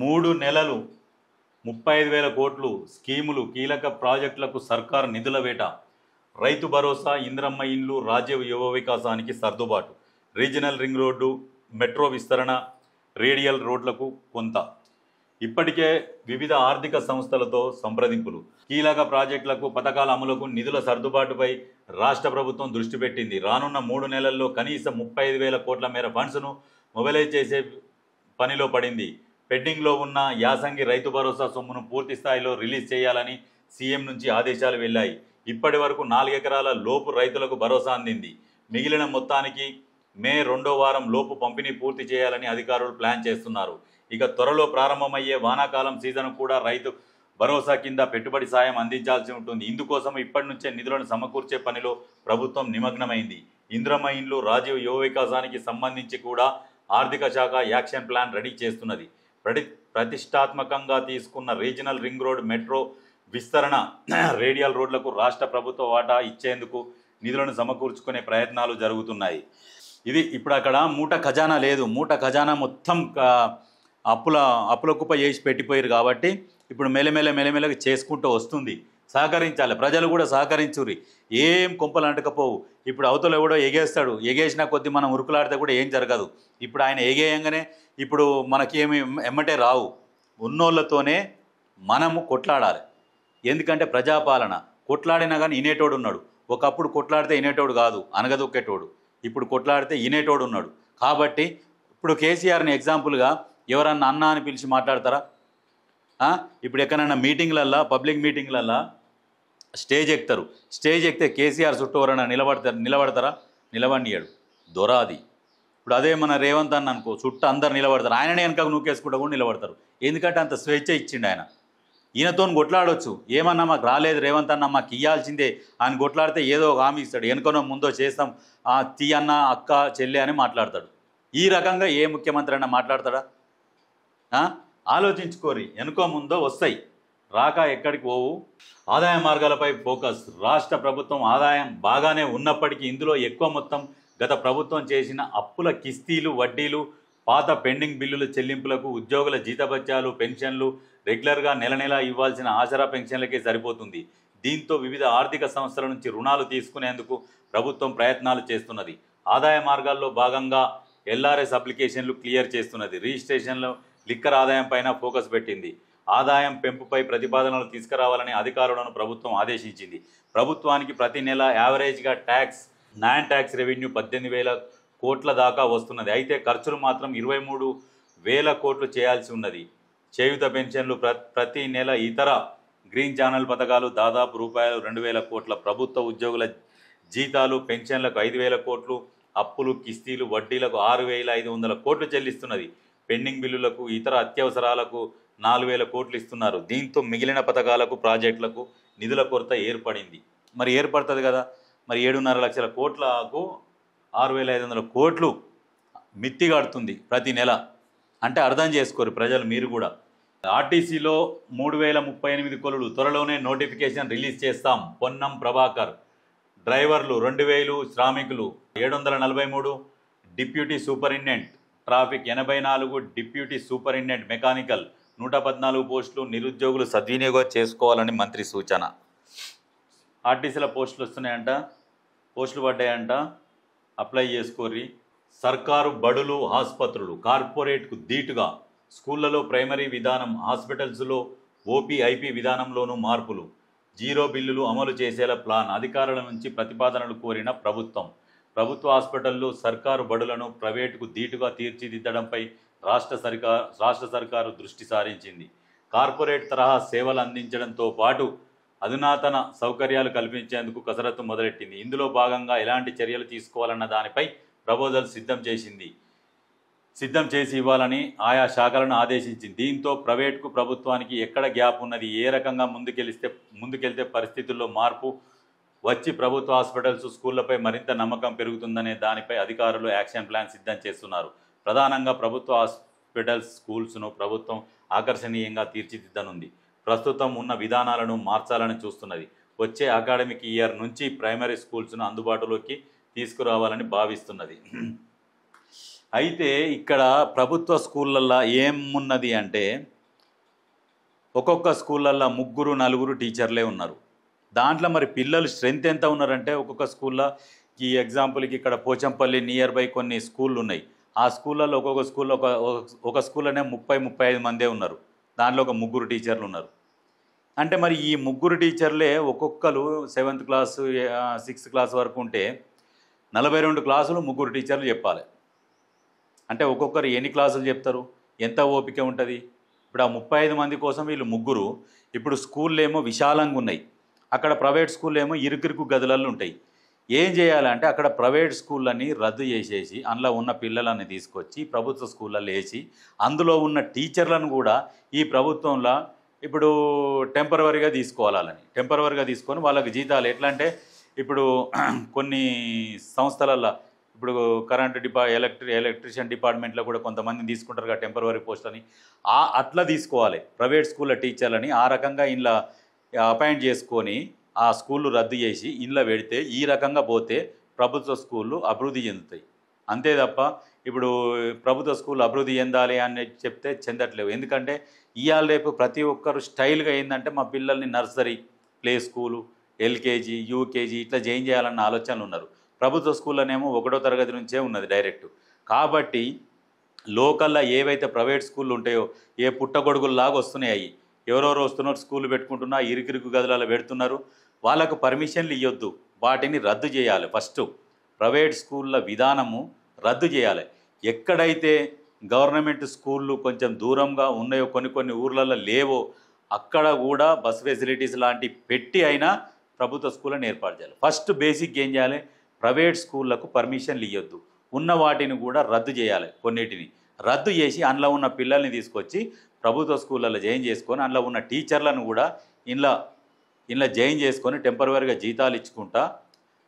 3 నెలలు 35,000 కోట్లు స్కీములు కీలక ప్రాజెక్టులకు సర్కారు నిధుల వేట. రైతు భరోసా, ఇంద్రమ్మ ఇండ్లు, రాజ్య యువ వికాసానికి సర్దుబాటు. రీజనల్ రింగ్ రోడ్డు, మెట్రో విస్తరణ, రేడియల్ రోడ్లకు కొంత. ఇప్పటికే వివిధ ఆర్థిక సంస్థలతో సంప్రదింపులు. కీలక ప్రాజెక్టులకు పథకాల అమలుకు నిధుల సర్దుబాటుపై రాష్ట్ర ప్రభుత్వం దృష్టి పెట్టింది. రానున్న 3 నెలల్లో కనీసం 35,000 కోట్ల మేర ఫండ్స్ను మొబిలైజ్ చేసే పనిలో పడింది. పెండింగ్లో ఉన్న యాసంగి రైతు భరోసా సొమ్మును పూర్తి స్థాయిలో రిలీజ్ చేయాలని సీఎం నుంచి ఆదేశాలు వెళ్లాయి. ఇప్పటి వరకు 4 ఎకరాల లోపు రైతులకు భరోసా అందింది. మిగిలిన మొత్తానికి మే 2వ వారం లోపు పంపిణీ పూర్తి చేయాలని అధికారులు ప్లాన్ చేస్తున్నారు. ఇక త్వరలో ప్రారంభమయ్యే వానాకాలం సీజన్ కూడా రైతు భరోసా కింద పెట్టుబడి సాయం అందించాల్సి ఉంటుంది. ఇందుకోసం ఇప్పటి నుంచే నిధులను సమకూర్చే పనిలో ప్రభుత్వం నిమగ్నమైంది. ఇంద్రమ్మ ఇండ్లు, రాజీవ్ యువ వికాసానికి సంబంధించి కూడా ఆర్థిక శాఖ యాక్షన్ ప్లాన్ రెడీ చేస్తున్నది. ప్రతిష్టాత్మకంగా తీసుకున్న రీజనల్ రింగ్ రోడ్, మెట్రో విస్తరణ, రేడియల్ రోడ్లకు రాష్ట్ర ప్రభుత్వ వాటా ఇచ్చేందుకు నిధులను సమకూర్చుకునే ప్రయత్నాలు జరుగుతున్నాయి. ఇది ఇప్పుడు అక్కడ మూట ఖజానా లేదు. మూట ఖజానా మొత్తం అప్పుల కుప్ప చేసి పెట్టిపోయారు. కాబట్టి ఇప్పుడు మెల్లమెల్లగా చేసుకుంటూ వస్తుంది. సహకరించాలి, ప్రజలు కూడా సహకరించుర్రి. ఏం కొంపలు అంటకపోవు. ఇప్పుడు అవతల ఎవడో ఎగేస్తాడు, ఎగేసిన కొద్దీ మనం ఉరుకులాడితే కూడా ఏం జరగదు. ఇప్పుడు ఆయన ఎగేయంగానే ఇప్పుడు మనకేమి ఎమ్మటే రావు. ఉన్నోళ్ళతోనే మనము కొట్లాడాలి. ఎందుకంటే ప్రజాపాలన. కొట్లాడినా కానీ ఇనేటోడు ఉన్నాడు. ఒకప్పుడు కొట్లాడితే ఇనేటోడు కాదు, అనగదొక్కేటోడు. ఇప్పుడు కొట్లాడితే ఇనేటోడు ఉన్నాడు. కాబట్టి ఇప్పుడు కేసీఆర్ని ఎగ్జాంపుల్గా ఎవరన్నా అన్న అని పిలిచి మాట్లాడతారా? ఇప్పుడు ఎక్కడైనా మీటింగ్లల్లో, పబ్లిక్ మీటింగ్లల్లో స్టేజ్ ఎక్కుతారు. స్టేజ్ ఎక్కితే కేసీఆర్ చుట్టూ ఎవరైనా నిలబడతారా? నిలబడియాడు దొరాది. ఇప్పుడు అదే మన రేవంత్ అన్న అనుకో, చుట్టూ అందరు నిలబడతారు. ఆయననే వెనక నూకేసుకుంటూ కూడా నిలబడతారు. ఎందుకంటే అంత స్వేచ్ఛ ఇచ్చిండు ఆయన. ఈయనతో కొట్లాడవచ్చు. ఏమన్నా మాకు రాలేదు రేవంత్ అన్న, మాకు ఇవ్వాల్సిందే ఆయన కొట్లాడితే ఏదో ఒక హామీ ఇస్తాడు. వెనుకనో ముందో చేస్తాం, తీయన్న, అక్క, చెల్లె అని మాట్లాడతాడు. ఈ రకంగా ఏ ముఖ్యమంత్రి అయినా మాట్లాడతాడా? ఆలోచించుకోరి. వెనుకో ముందో వస్తాయి, రాక ఎక్కడికి పోవు. ఆదాయ మార్గాలపై ఫోకస్. రాష్ట్ర ప్రభుత్వం ఆదాయం బాగానే ఉన్నప్పటికీ ఇందులో ఎక్కువ మొత్తం గత ప్రభుత్వం చేసిన అప్పుల కిస్తీలు, వడ్డీలు, పాత పెండింగ్ బిల్లుల చెల్లింపులకు, ఉద్యోగుల జీతభత్యాలు, పెన్షన్లు, రెగ్యులర్గా నెల ఇవ్వాల్సిన ఆసరా పెన్షన్లకే సరిపోతుంది. దీంతో వివిధ ఆర్థిక సంస్థల నుంచి రుణాలు తీసుకునేందుకు ప్రభుత్వం ప్రయత్నాలు చేస్తున్నది. ఆదాయ మార్గాల్లో భాగంగా ఎల్ఆర్ఎస్ అప్లికేషన్లు క్లియర్ చేస్తున్నది. రిజిస్ట్రేషన్లో లిక్కర్ ఆదాయం పైన ఫోకస్ పెట్టింది. ఆదాయం పెంపుపై ప్రతిపాదనలు తీసుకురావాలని అధికారులను ప్రభుత్వం ఆదేశించింది. ప్రభుత్వానికి ప్రతి నెల యావరేజ్గా నాన్ ట్యాక్స్ రెవెన్యూ 18,000 కోట్ల దాకా వస్తున్నది. అయితే ఖర్చులు మాత్రం 23,000 కోట్లు చేయాల్సి ఉన్నది. చేయూత పెన్షన్లు, ప్రతి నెల ఇతర గ్రీన్ ఛానల్ పథకాలు దాదాపు రూపాయలు 2,000 కోట్ల, ప్రభుత్వ ఉద్యోగుల జీతాలు, పెన్షన్లకు 5,000 కోట్లు, అప్పులు, కిస్తీలు, వడ్డీలకు 6,500 కోట్లు చెల్లిస్తున్నది. పెండింగ్ బిల్లులకు, ఇతర అత్యవసరాలకు 4,000 కోట్లు ఇస్తున్నారు. దీంతో మిగిలిన పథకాలకు, ప్రాజెక్టులకు నిధుల కొరత ఏర్పడింది. మరి ఏర్పడుతుంది కదా. మరి 7.5 లక్షల కోట్లకు 6,500 కోట్లు మిత్తి కడుతుంది ప్రతి నెల. అంటే అర్థం చేసుకోరు ప్రజలు, మీరు కూడా. ఆర్టీసీలో 3,038 కొలులు త్వరలోనే నోటిఫికేషన్ రిలీజ్ చేస్తాం. పొన్నం ప్రభాకర్. డ్రైవర్లు 2,000, శ్రామికులు 743, deputy superintendent traffic 84, deputy superintendent mechanical 114 పోస్టులు నిరుద్యోగులు సద్వినియోగం చేసుకోవాలని మంత్రి సూచన. ఆర్టీసీల పోస్టులు వస్తున్నాయంట, పోస్టులు పడ్డాయంట, అప్లై చేసుకోర్రి. సర్కారు బడులు, ఆసుపత్రులు కార్పొరేట్కు ధీటుగా. స్కూళ్లలో ప్రైమరీ విధానం, హాస్పిటల్స్లో ఓపీ, ఐపీ విధానంలోనూ మార్పులు. 0 బిల్లులు అమలు చేసేలా ప్లాన్. అధికారుల నుంచి ప్రతిపాదనలు కోరిన ప్రభుత్వం. ప్రభుత్వ హాస్పిటళ్లు, సర్కారు బడులను ప్రైవేటుకు ధీటుగా తీర్చిదిద్దడంపై రాష్ట్ర సర్కారు దృష్టి సారించింది. కార్పొరేట్ తరహా సేవలు అందించడంతో పాటు అధునాతన సౌకర్యాలు కల్పించేందుకు కసరత్తు మొదలెట్టింది. ఇందులో భాగంగా ఎలాంటి చర్యలు తీసుకోవాలన్న దానిపై ప్రపోజల్ సిద్ధం చేసి ఇవ్వాలని ఆయా శాఖలను ఆదేశించింది. దీంతో ప్రైవేటుకు, ప్రభుత్వానికి ఎక్కడ గ్యాప్ ఉన్నది, ఏ రకంగా ముందుకెళ్తే పరిస్థితుల్లో మార్పు వచ్చి ప్రభుత్వ హాస్పిటల్స్, స్కూళ్లపై మరింత నమ్మకం పెరుగుతుందనే దానిపై అధికారులు యాక్షన్ ప్లాన్ సిద్ధం చేస్తున్నారు. ప్రధానంగా ప్రభుత్వ హాస్పిటల్స్, స్కూల్స్ను ప్రభుత్వం ఆకర్షణీయంగా తీర్చిదిద్దనుంది. ప్రస్తుతం ఉన్న విధానాలను మార్చాలని చూస్తున్నది. వచ్చే అకాడమిక్ ఇయర్ నుంచి ప్రైమరీ స్కూల్స్ను అందుబాటులోకి తీసుకురావాలని భావిస్తున్నది. అయితే ఇక్కడ ప్రభుత్వ స్కూళ్ళల్లో ఏమున్నది అంటే ఒక్కొక్క స్కూళ్ళల్లో 3-4 టీచర్లే ఉన్నారు. దాంట్లో మరి పిల్లలు స్ట్రెంత్ ఎంత ఉన్నారంటే ఒక్కొక్క స్కూల్లో ఈ ఎగ్జాంపుల్కి ఇక్కడ పోచంపల్లి నియర్ బై కొన్ని స్కూళ్ళు ఉన్నాయి. ఆ స్కూళ్ళల్లో ఒక్కొక్క స్కూల్లో ఒక స్కూల్లోనే 30-35 మందే ఉన్నారు. దాంట్లో ఒక 3 టీచర్లు ఉన్నారు. అంటే మరి ఈ 3 టీచర్లే ఒక్కొక్కరు 7th క్లాసు 6th క్లాస్ వరకు ఉంటే 42 క్లాసులు 3 టీచర్లు చెప్పాలి. అంటే ఒక్కొక్కరు ఎన్ని క్లాసులు చెప్తారు, ఎంత ఓపిక ఉంటుంది? ఇప్పుడు ఆ 35 మంది కోసం వీళ్ళు 3. ఇప్పుడు స్కూళ్ళు ఏమో విశాలంగా ఉన్నాయి, అక్కడ ప్రైవేట్ స్కూళ్ళు ఏమో ఇరుకిరుకు గదులలో ఉంటాయి. ఏం చేయాలంటే అక్కడ ప్రైవేట్ స్కూళ్ళని రద్దు చేసేసి అందులో ఉన్న పిల్లలని తీసుకొచ్చి ప్రభుత్వ స్కూళ్ళల్లో వేసి అందులో ఉన్న టీచర్లను కూడా ఈ ప్రభుత్వంలో ఇప్పుడు టెంపరవరీగా తీసుకోవాలని టెంపరవరీగా తీసుకొని వాళ్ళకి జీతాలు ఎట్లా అంటే ఇప్పుడు కొన్ని సంస్థలల్లో ఇప్పుడు కరెంట్ ఎలక్ట్రిషియన్ డిపార్ట్మెంట్లో కూడా కొంతమందిని తీసుకుంటారు కదా టెంపరవరీ పోస్ట్ అని, అట్లా తీసుకోవాలి ప్రైవేట్ స్కూళ్ళ టీచర్లని. ఆ రకంగా ఇంట్లో అపాయింట్ చేసుకొని ఆ స్కూళ్ళు రద్దు చేసి ఇంట్లో పెడితే ఈ రకంగా పోతే ప్రభుత్వ స్కూళ్ళు అభివృద్ధి చెందుతాయి. అంతే తప్ప ఇప్పుడు ప్రభుత్వ స్కూల్ అభివృద్ధి చెందాలి అని చెప్తే చెందట్లేవు. ఎందుకంటే ఇవాళ రేపు ప్రతి ఒక్కరు స్టైల్గా ఏంటంటే మా పిల్లల్ని nursery, play school, LKG, UKG ఇట్లా జాయిన్ చేయాలన్న ఆలోచనలు ఉన్నారు. ప్రభుత్వ స్కూల్లోనేమో 1వ తరగతి నుంచే ఉన్నది డైరెక్ట్. కాబట్టి లోకల్లో ఏవైతే ప్రైవేట్ స్కూళ్ళు ఉంటాయో ఏ పుట్టగొడుగుల్లాగా వస్తున్నాయి, ఎవరెవరు వస్తున్నారు స్కూళ్ళు పెట్టుకుంటున్నా ఇరుకిరుకు గదులలో పెడుతున్నారు. వాళ్ళకు పర్మిషన్లు ఇవ్వద్దు, వాటిని రద్దు చేయాలి. ఫస్ట్ ప్రైవేట్ స్కూళ్ళ విధానము రద్దు చేయాలి. ఎక్కడైతే గవర్నమెంట్ స్కూళ్ళు కొంచెం దూరంగా ఉన్నాయో కొన్ని ఊర్లలో లేవో అక్కడ కూడా బస్ ఫెసిలిటీస్ లాంటి పెట్టి అయినా ప్రభుత్వ స్కూళ్ళని ఏర్పాటు చేయాలి. ఫస్ట్ బేసిక్ ఏం చేయాలి, ప్రైవేట్ స్కూళ్ళకు పర్మిషన్లు ఇవ్వద్దు, ఉన్న వాటిని కూడా రద్దు చేయాలి. కొన్నిటిని రద్దు చేసి అందులో ఉన్న పిల్లల్ని తీసుకొచ్చి ప్రభుత్వ స్కూళ్ళలో జాయిన్ చేసుకొని అందులో ఉన్న టీచర్లను కూడా ఇంట్లో జాయిన్ చేసుకొని టెంపరవరీగా జీతాలు ఇచ్చుకుంటా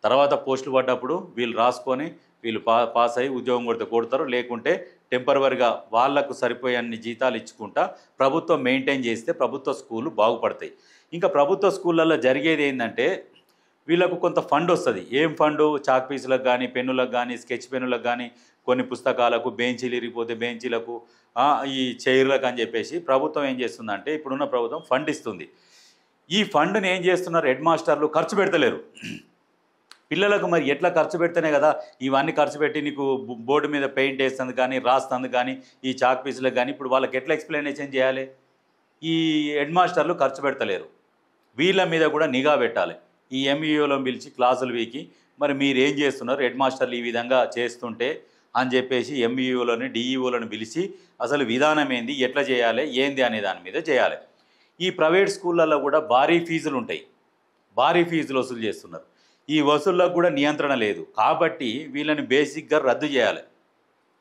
తర్వాత పోస్టులు పడ్డప్పుడు వీళ్ళు రాసుకొని వీళ్ళు పాస్ అయ్యి ఉద్యోగం కొడతారు, లేకుంటే టెంపరవరీగా వాళ్లకు సరిపోయే జీతాలు ఇచ్చుకుంటా ప్రభుత్వం మెయింటైన్ చేస్తే ప్రభుత్వ స్కూళ్ళు బాగుపడతాయి. ఇంకా ప్రభుత్వ స్కూళ్ళల్లో జరిగేది ఏంటంటే వీళ్ళకు కొంత ఫండ్ వస్తుంది. ఏం ఫండు? చాక్ పీసులకు కానీ, పెన్నులకు కానీ, స్కెచ్ పెన్నులకు కానీ, కొన్ని పుస్తకాలకు, బెంచీలు ఇరిగిపోతే బెంచీలకు, ఈ చైర్లకు అని చెప్పేసి ప్రభుత్వం ఏం చేస్తుందంటే ఇప్పుడున్న ప్రభుత్వం ఫండ్ ఇస్తుంది. ఈ ఫండ్ని ఏం చేస్తున్నారు హెడ్ మాస్టర్లు ఖర్చు పెడతలేరు. పిల్లలకు మరి ఎట్లా ఖర్చు పెడితేనే కదా ఇవన్నీ ఖర్చు పెట్టి నీకు బోర్డు మీద పెయింట్ వేస్తుంది కానీ, రాస్తుంది కానీ, ఈ చాక్ పీసులకు కానీ ఇప్పుడు వాళ్ళకి ఎట్లా ఎక్స్ప్లెనేషన్ చేయాలి? ఈ హెడ్ మాస్టర్లు ఖర్చు పెడతలేరు. వీళ్ళ మీద కూడా నిఘా పెట్టాలి. ఈ ఎంఈఓలను పిలిచి క్లాసులు వీకి మరి మీరు ఏం చేస్తున్నారు, హెడ్ మాస్టర్లు ఈ విధంగా చేస్తుంటే అని చెప్పేసి ఎంఈఓలను డిఈఓలను పిలిచి అసలు విధానం ఏంది, ఎట్లా చేయాలి, ఏంది అనే దాని మీద చేయాలి. ఈ ప్రైవేట్ స్కూళ్ళల్లో కూడా భారీ ఫీజులు ఉంటాయి, భారీ ఫీజులు వసూలు చేస్తున్నారు. ఈ వసూళ్ళకు కూడా నియంత్రణ లేదు. కాబట్టి వీళ్ళని బేసిక్గా రద్దు చేయాలి.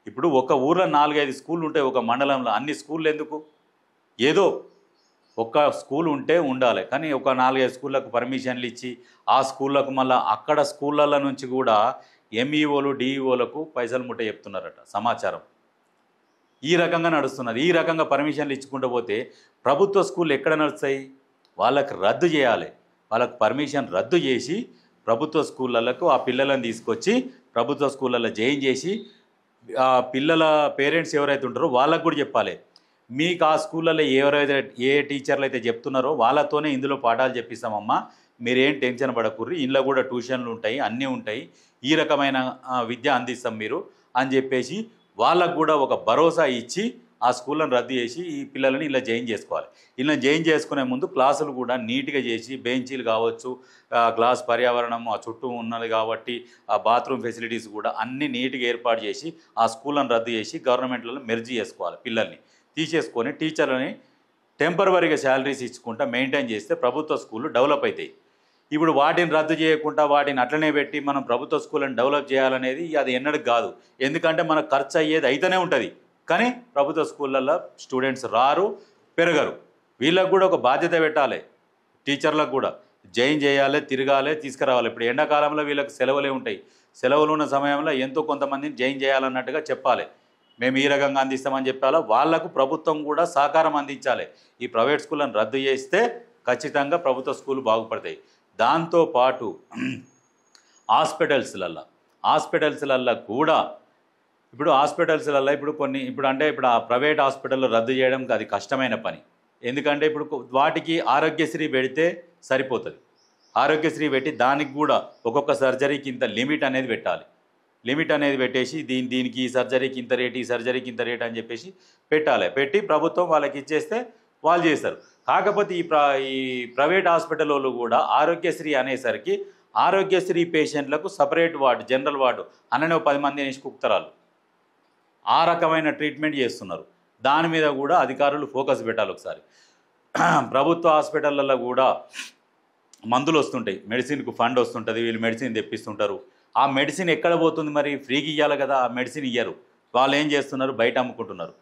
ఇప్పుడు ఒక ఊర్లో 4-5 స్కూళ్ళు ఉంటాయి, ఒక మండలంలో అన్ని స్కూళ్ళు ఎందుకు? ఏదో ఒక్క స్కూల్ ఉంటే ఉండాలి, కానీ ఒక 4-5 స్కూళ్ళకు పర్మిషన్లు ఇచ్చి ఆ స్కూళ్ళకు మళ్ళీ అక్కడ స్కూళ్ళ నుంచి కూడా ఎంఈఓలు డిఈఓలకు పైసలు ముట్ట చెప్తున్నారట సమాచారం. ఈ రకంగా నడుస్తున్నది. ఈ రకంగా పర్మిషన్లు ఇచ్చుకుంటూ పోతే ప్రభుత్వ స్కూళ్ళు ఎక్కడ నడుస్తాయి? వాళ్ళకి రద్దు చేయాలి. వాళ్ళకు పర్మిషన్ రద్దు చేసి ప్రభుత్వ స్కూళ్ళకు ఆ పిల్లలను తీసుకొచ్చి ప్రభుత్వ స్కూళ్ళల్లో జాయిన్ చేసి ఆ పిల్లల పేరెంట్స్ ఎవరైతే ఉంటారో వాళ్ళకు కూడా చెప్పాలి, మీకు ఆ స్కూళ్ళల్లో ఏ టీచర్లు అయితే చెప్తున్నారో వాళ్ళతోనే ఇందులో పాఠాలు చెప్పిస్తామమ్మా, మీరేం టెన్షన్ పడకూర్రి, ఇంట్లో కూడా ట్యూషన్లు ఉంటాయి, అన్నీ ఉంటాయి, ఈ రకమైన విద్య అందిస్తాం మీరు అని చెప్పేసి వాళ్ళకు కూడా ఒక భరోసా ఇచ్చి ఆ స్కూళ్ళను రద్దు చేసి ఈ పిల్లలని ఇలా జాయిన్ చేసుకోవాలి. ఇలా జాయిన్ చేసుకునే ముందు క్లాసులు కూడా నీట్గా చేసి బెంచీలు కావచ్చు, క్లాస్ పర్యావరణం ఆ చుట్టూ ఉన్నది కాబట్టి ఆ బాత్రూమ్ ఫెసిలిటీస్ కూడా అన్నీ నీట్గా ఏర్పాటు చేసి ఆ స్కూళ్ళను రద్దు చేసి గవర్నమెంట్లలో మెర్జీ చేసుకోవాలి. పిల్లల్ని తీసేసుకొని టీచర్లని టెంపరవరీగా శాలరీస్ ఇచ్చుకుంటా మెయింటైన్ చేస్తే ప్రభుత్వ స్కూళ్ళు డెవలప్ అవుతాయి. ఇప్పుడు వాటిని రద్దు చేయకుండా వాటిని అట్లనే పెట్టి మనం ప్రభుత్వ స్కూళ్ళని డెవలప్ చేయాలనేది అది ఎన్నడూ కాదు. ఎందుకంటే మనకు ఖర్చు అయ్యేది అయితేనే ఉంటుంది, కానీ ప్రభుత్వ స్కూళ్ళల్లో స్టూడెంట్స్ రారు, పెరగరు. వీళ్ళకు కూడా ఒక బాధ్యత పెట్టాలి, టీచర్లకు కూడా జాయిన్ చేయాలి, తిరగాలి, తీసుకురావాలి. ఇప్పుడు ఎండాకాలంలో వీళ్ళకి సెలవులే ఉంటాయి, సెలవులు ఉన్న సమయంలో ఎంతో కొంతమందిని జాయిన్ చేయాలన్నట్టుగా చెప్పాలి. మేము ఈ రకంగా అందిస్తామని చెప్పాలో వాళ్లకు ప్రభుత్వం కూడా సహకారం అందించాలి. ఈ ప్రైవేట్ స్కూళ్ళను రద్దు చేస్తే ఖచ్చితంగా ప్రభుత్వ స్కూళ్ళు బాగుపడతాయి. దాంతోపాటు హాస్పిటల్స్లల్లో కూడా ఇప్పుడు హాస్పిటల్స్లలో ఇప్పుడు ఆ ప్రైవేట్ హాస్పిటల్లో రద్దు చేయడం అది కష్టమైన పని. ఎందుకంటే ఇప్పుడు వాటికి ఆరోగ్యశ్రీ పెడితే సరిపోతుంది. ఆరోగ్యశ్రీ పెట్టి దానికి కూడా ఒక్కొక్క సర్జరీకి ఇంత లిమిట్ అనేది పెట్టాలి. లిమిట్ అనేది పెట్టేసి దీనికి ఈ సర్జరీకి ఇంత రేటు, ఈ సర్జరీకి ఇంత రేటు అని చెప్పేసి పెట్టాలి. పెట్టి ప్రభుత్వం వాళ్ళకి ఇచ్చేస్తే వాళ్ళు చేస్తారు. కాకపోతే ఈ ప్రైవేట్ హాస్పిటల్ వాళ్ళు కూడా ఆరోగ్యశ్రీ అనేసరికి ఆరోగ్యశ్రీ పేషెంట్లకు సపరేట్ వార్డు, జనరల్ వార్డు అననే 10 మంది అనేసి కుక్తరాలు ఆ రకమైన ట్రీట్మెంట్ చేస్తున్నారు. దాని మీద కూడా అధికారులు ఫోకస్ పెట్టాలి ఒకసారి. ప్రభుత్వ హాస్పిటళ్ళల్లో కూడా మందులు వస్తుంటాయి, మెడిసిన్కు ఫండ్ వస్తుంటుంది, వీళ్ళు మెడిసిన్ తెప్పిస్తుంటారు. ఆ మెడిసిన్ ఎక్కడ పోతుంది? మరి ఫ్రీకి ఇవ్వాలి కదా, ఆ మెడిసిన్ ఇయ్యరు. వాళ్ళు ఏం చేస్తున్నారు? బయట అమ్ముకుంటున్నారు.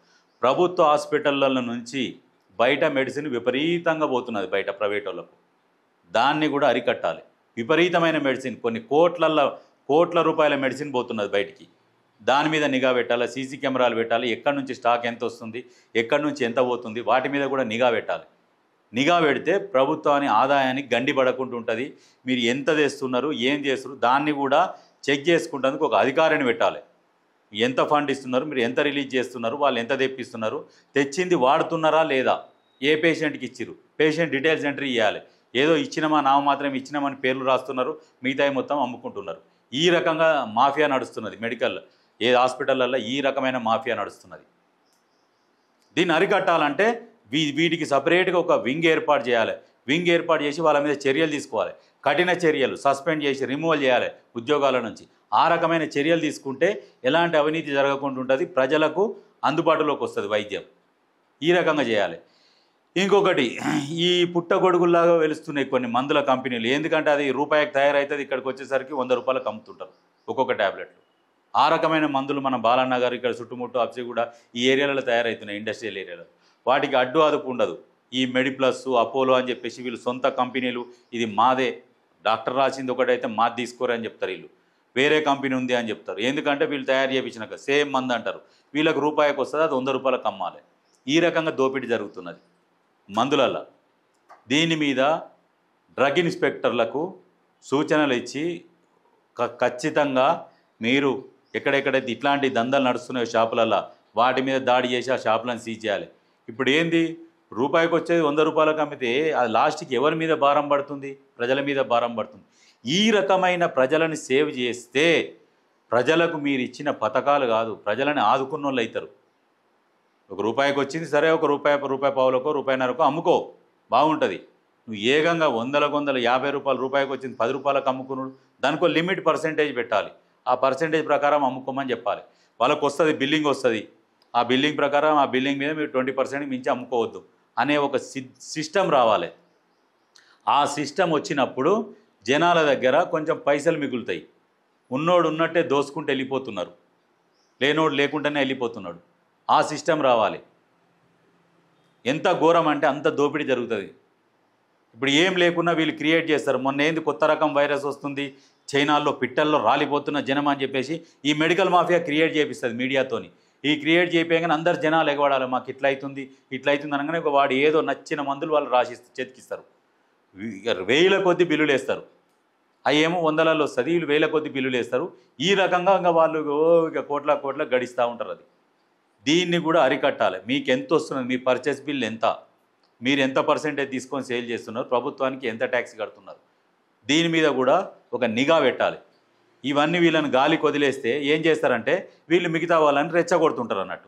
ప్రభుత్వ హాస్పిటళ్ళ నుంచి బయట మెడిసిన్ విపరీతంగా పోతున్నది బయట ప్రైవేట్ వాళ్ళకు. దాన్ని కూడా అరికట్టాలి. విపరీతమైన మెడిసిన్ కొన్ని కోట్ల రూపాయల మెడిసిన్ పోతున్నది బయటికి. దాని మీద నిఘా పెట్టాలి, సీసీ కెమెరాలు పెట్టాలి. ఎక్కడి నుంచి స్టాక్ ఎంత వస్తుంది, ఎక్కడి నుంచి ఎంత పోతుంది, వాటి మీద కూడా నిఘా పెట్టాలి. నిఘా పెడితే ప్రభుత్వాన్ని ఆదాయానికి గండి పడకుండా ఉంటుంది. మీరు ఎంత తెస్తున్నారు, ఏం చేస్తున్నారు, దాన్ని కూడా చెక్ చేసుకుంటేందుకు ఒక అధికారిని పెట్టాలి. ఎంత ఫండ్ ఇస్తున్నారు, మీరు ఎంత రిలీజ్ చేస్తున్నారు, వాళ్ళు ఎంత తెప్పిస్తున్నారు, తెచ్చింది వాడుతున్నారా లేదా, ఏ పేషెంట్కి ఇచ్చిరు, పేషెంట్ డీటెయిల్స్ ఎంట్రీ చేయాలి. ఏదో ఇచ్చినమా మాత్రం ఇచ్చినామని పేర్లు రాస్తున్నారు, మిగతాయి మొత్తం అమ్ముకుంటున్నారు. ఈ రకంగా మాఫియా నడుస్తున్నది మెడికల్ హాస్పిటళ్ళల్లో. ఈ రకమైన మాఫియా నడుస్తున్నది. దీన్ని అరికట్టాలంటే వీటికి సపరేట్గా ఒక వింగ్ ఏర్పాటు చేయాలి. వింగ్ ఏర్పాటు చేసి వాళ్ళ మీద చర్యలు తీసుకోవాలి. కఠిన చర్యలు, సస్పెండ్ చేసి రిమూవల్ చేయాలి ఉద్యోగాల నుంచి. ఆ రకమైన చర్యలు తీసుకుంటే ఎలాంటి అవినీతి జరగకుండా ఉంటుంది, ప్రజలకు అందుబాటులోకి వస్తుంది వైద్యం. ఈ రకంగా చేయాలి. ఇంకొకటి, ఈ పుట్టగొడుగుల్లాగా వెలుస్తున్నాయి కొన్ని మందుల కంపెనీలు. ఎందుకంటే అది రూపాయికి తయారవుతుంది, ఇక్కడికి వచ్చేసరికి 100 రూపాయలకు అమ్ముతుంటారు ఒక్కొక్క ట్యాబ్లెట్లు. ఆ రకమైన మందులు మన బాలనగర్ ఇక్కడ చుట్టుముట్టు అప్సిగూడ ఈ ఏరియాలలో తయారవుతున్నాయి, ఇండస్ట్రియల్ ఏరియాలో. వాటికి అడ్డు అదుపు ఉండదు. ఈ మెడిప్లస్, అపోలో అని చెప్పేసి వీళ్ళు సొంత కంపెనీలు, ఇది మాదే, డాక్టర్ రాసింది ఒకటైతే మాది తీసుకోరని చెప్తారు. వీళ్ళు వేరే కంపెనీ ఉంది అని చెప్తారు. ఎందుకంటే వీళ్ళు తయారు చేయించినాక సేమ్ మందు అంటారు. వీళ్ళకి రూపాయికి వస్తుంది, అది 100 రూపాయలకు అమ్మాలి. ఈ రకంగా దోపిడీ జరుగుతున్నది మందులలో. దీని మీద డ్రగ్ ఇన్స్పెక్టర్లకు సూచనలు ఇచ్చి ఖచ్చితంగా మీరు ఎక్కడెక్కడైతే ఇట్లాంటి దందాలు నడుస్తున్నాయో షాపులలో వాటి మీద దాడి చేసి ఆ షాపులను సీజ్ చేయాలి. ఇప్పుడు ఏంది, రూపాయికి వచ్చేది 100 రూపాయలకు అమ్మితే అది లాస్ట్కి ఎవరి మీద భారం పడుతుంది? ప్రజల మీద భారం పడుతుంది. ఈ రకమైన ప్రజలను సేవ్ చేస్తే ప్రజలకు మీరు ఇచ్చిన పథకాలు కాదు, ప్రజలని ఆదుకున్న వాళ్ళు అవుతారు. రూపాయికి వచ్చింది సరే, రూపాయి పావులకో రూపాయిన్నరకో అమ్ముకో, బాగుంటుంది. నువ్వు ఏకంగా 50 రూపాయలు, రూపాయికి వచ్చింది 10 రూపాయలకు అమ్ముకున్నాడు, దానికో లిమిట్ పర్సెంటేజ్ పెట్టాలి. ఆ పర్సెంటేజ్ ప్రకారం అమ్ముకోమని చెప్పాలి. వాళ్ళకు వస్తుంది, బిల్లింగ్ వస్తుంది. ఆ బిల్లింగ్ ప్రకారం ఆ బిల్లింగ్ మీద మీరు 20% మించి అమ్ముకోవద్దు అనే ఒక సిస్టమ్ రావాలి. ఆ సిస్టమ్ వచ్చినప్పుడు జనాల దగ్గర కొంచెం పైసలు మిగులుతాయి. ఉన్నోడు ఉన్నట్టే దోసుకుంటూ వెళ్ళిపోతున్నారు, లేనోడు లేకుండానే వెళ్ళిపోతున్నాడు. ఆ సిస్టమ్ రావాలి. ఎంత ఘోరం అంటే అంత దోపిడీ జరుగుతుంది. ఇప్పుడు ఏం లేకున్నా వీళ్ళు క్రియేట్ చేస్తారు. మొన్న ఏంది కొత్త రకం వైరస్ వస్తుంది, చైనాల్లో పిట్టల్లో రాలిపోతున్న జనం అని చెప్పేసి ఈ మెడికల్ మాఫియా క్రియేట్ చేపిస్తుంది మీడియాతోని. ఈ క్రియేట్ చేయగానే అందరు జనాలు ఎగవాడాలి, మాకు ఇట్లా అవుతుంది అనగానే వాడు ఏదో నచ్చిన మందులు వాళ్ళు చేతికిస్తారు. 1000 కొద్ది బిల్లులు వేస్తారు. అవి ఏమో 100లలో వస్తుంది, వీళ్ళు 1000 కొద్ది బిల్లులు వేస్తారు. ఈ రకంగా ఇంకా వాళ్ళు ఇక కోట్ల గడిస్తూ ఉంటారు. అది దీన్ని కూడా అరికట్టాలి. మీకు ఎంత వస్తున్నది, మీ పర్చేస్ బిల్ ఎంత, మీరు ఎంత పర్సెంటేజ్ తీసుకొని సేల్ చేస్తున్నారు, ప్రభుత్వానికి ఎంత ట్యాక్స్ కడుతున్నారు, దీని మీద కూడా ఒక నిఘా పెట్టాలి. ఇవన్నీ వీళ్ళని గాలికి వదిలేస్తే ఏం చేస్తారంటే వీళ్ళు మిగతా వాళ్ళని రెచ్చగొడుతుంటారు అన్నట్టు.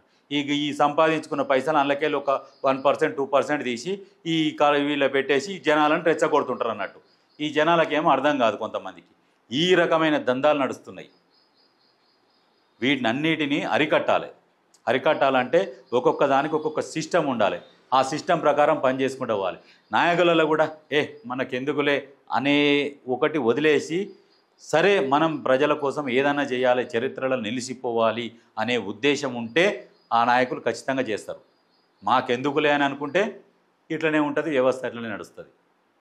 ఈ సంపాదించుకున్న పైసలు అందులోకెళ్ళి ఒక 1%, 2% తీసి వీళ్ళ పెట్టేసి జనాలను రెచ్చగొడుతుంటారు అన్నట్టు. ఈ జనాలకేమో అర్థం కాదు కొంతమందికి. ఈ రకమైన దందాలు నడుస్తున్నాయి. వీటినన్నిటినీ అరికట్టాలంటే ఒక్కొక్క దానికి ఒక్కొక్క సిస్టమ్ ఉండాలి. ఆ సిస్టమ్ ప్రకారం పని చేసుకుంటూ పోవాలి. నాయకులలో కూడా మనకెందుకులే అనే ఒకటి వదిలేసి, సరే మనం ప్రజల కోసం ఏదైనా చేయాలి, చరిత్రలో నిలిచిపోవాలి అనే ఉద్దేశం ఉంటే ఆ నాయకులు ఖచ్చితంగా చేస్తారు. మాకెందుకులే అని అనుకుంటే ఇట్లనే ఉంటుంది, వ్యవస్థ ఇట్లనే నడుస్తుంది.